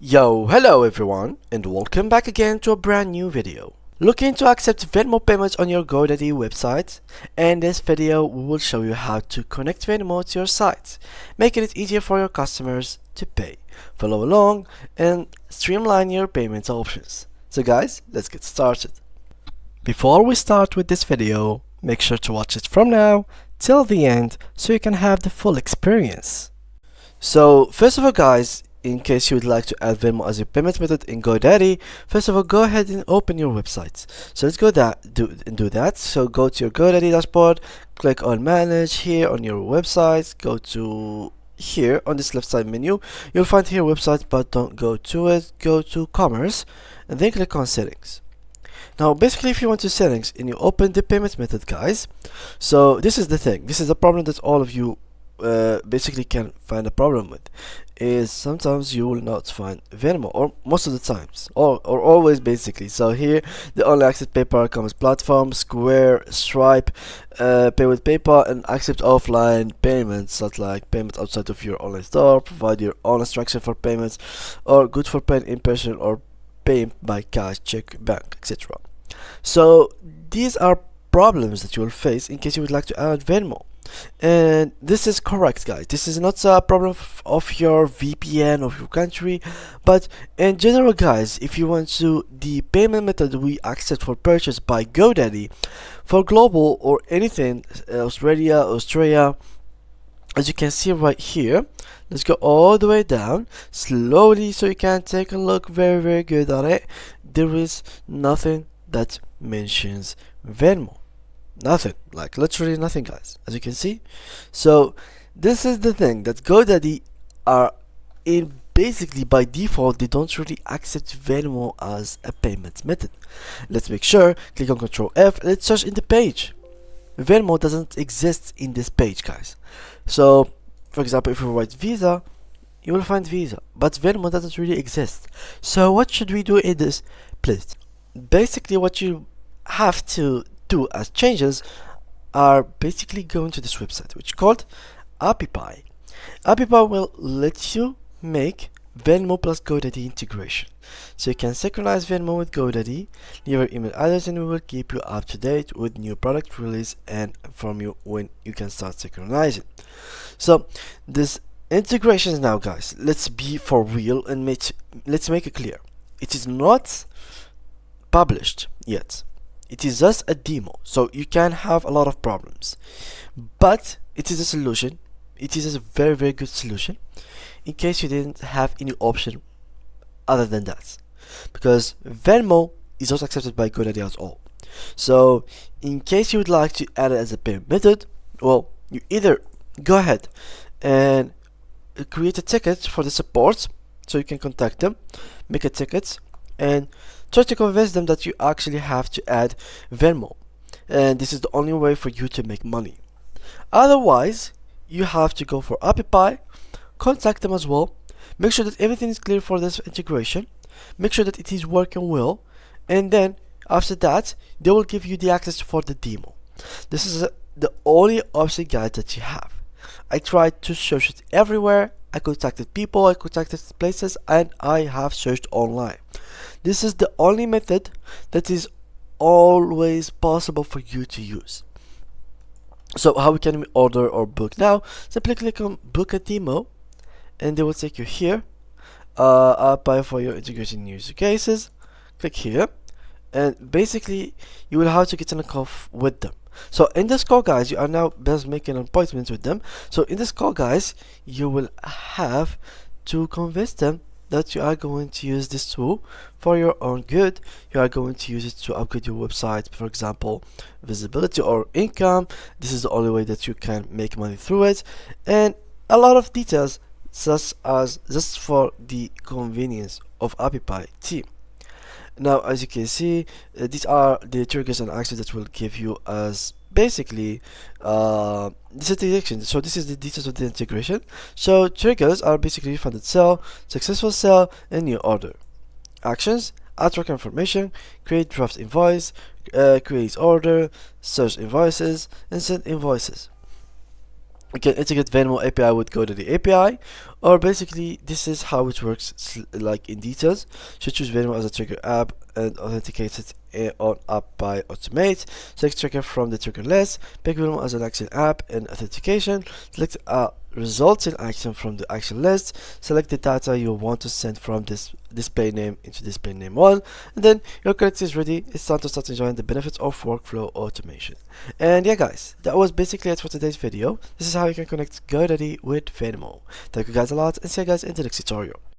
Yo, hello everyone, and welcome back again to a brand new video. Looking to accept Venmo payments on your GoDaddy website? In this video, we will show you how to connect Venmo to your site, making it easier for your customers to pay. Follow along and streamline your payment options. So guys, let's get started. Before we start with this video, make sure to watch it from now till the end so you can have the full experience. So first of all guys, in case you would like to add Venmo as your payment method in GoDaddy, first of all, go ahead and open your website. So let's do that. So go to your GoDaddy dashboard, click on Manage here on your website, go to here on this left side menu. You'll find here website, but don't go to it. Go to Commerce, and then click on Settings. Now, basically, if you want to settings and you open the payment method, guys, so this is the thing. This is the problem that all of you basically can find a problem with, is sometimes you will not find Venmo, or most of the times, or always basically. So here the only accept PayPal commerce platform, Square, Stripe, pay with PayPal, and accept offline payments such like payment outside of your online store, provide your own instruction for payments, or good for paying in person or paying by cash, check, bank, etc. So these are problems that you will face in case you would like to add Venmo. And this is correct, guys. This is not a problem of your VPN of your country, but in general, guys, if you want to the payment method we accept for purchase by GoDaddy for global or anything, Australia, as you can see right here, let's go all the way down slowly so you can take a look very good at it. There is nothing that mentions Venmo. Nothing, like literally nothing, guys, as you can see. So this is the thing, that GoDaddy are in basically by default they don't really accept Venmo as a payment method. Let's make sure, click on Ctrl F, let's search in the page. Venmo doesn't exist in this page, guys. So for example, if you write Visa, you will find Visa, but Venmo doesn't really exist. So what should we do in this place? Basically what you have to do as changes are basically going to this website, which is called Apipay. Apipay will let you make Venmo plus GoDaddy integration, so you can synchronize Venmo with GoDaddy, leave your email address, and we will keep you up to date with new product release and inform you when you can start synchronizing. So this integration now, guys, let's be for real and let's make it clear, it is not published yet. It is just a demo, so you can have a lot of problems, but it is a solution. It is a very good solution in case you didn't have any option other than that, because Venmo is not accepted by GoDaddy at all. So in case you would like to add it as a payment method, well, you either go ahead and create a ticket for the support, so you can contact them, make a ticket, and try to convince them that you actually have to add Venmo, and this is the only way for you to make money. Otherwise, you have to go for Apipay, contact them as well, make sure that everything is clear for this integration, make sure that it is working well, and then after that they will give you the access for the demo. This is the only option, guide that you have. I tried to search it everywhere. I contacted people, I contacted places, and I have searched online. This is the only method that is always possible for you to use. So how can we order or book now? Simply click on book a demo, and they will take you here. Apply for your integration use cases. Click here, and basically you will have to get in a call with them. So in this call, guys, you are now just making appointments with them. So in this call, guys, you will have to convince them that you are going to use this tool for your own good. You are going to use it to upgrade your website, for example, visibility or income. This is the only way that you can make money through it, and a lot of details such as just for the convenience of Apipay team. Now, as you can see, these are the triggers and actions that will give you as basically this integration. So this is the details of the integration. So triggers are basically funded sale, successful sale, and new order. Actions: add tracker information, create draft invoice, create order, search invoices, and send invoices. You can integrate Venmo API with GoDaddy API, Or basically, this is how it works, like in details. So choose Venmo as a trigger app and authenticate it on app by automate. Select trigger from the trigger list. Pick Venmo as an action app and authentication. Select a resulting action from the action list. Select the data you want to send from this display name into display name 1, and then your connection is ready. It's time to start enjoying the benefits of workflow automation. And yeah guys, that was basically it for today's video. This is how you can connect GoDaddy with Venmo. Thank you guys a lot, and see you guys in the next tutorial.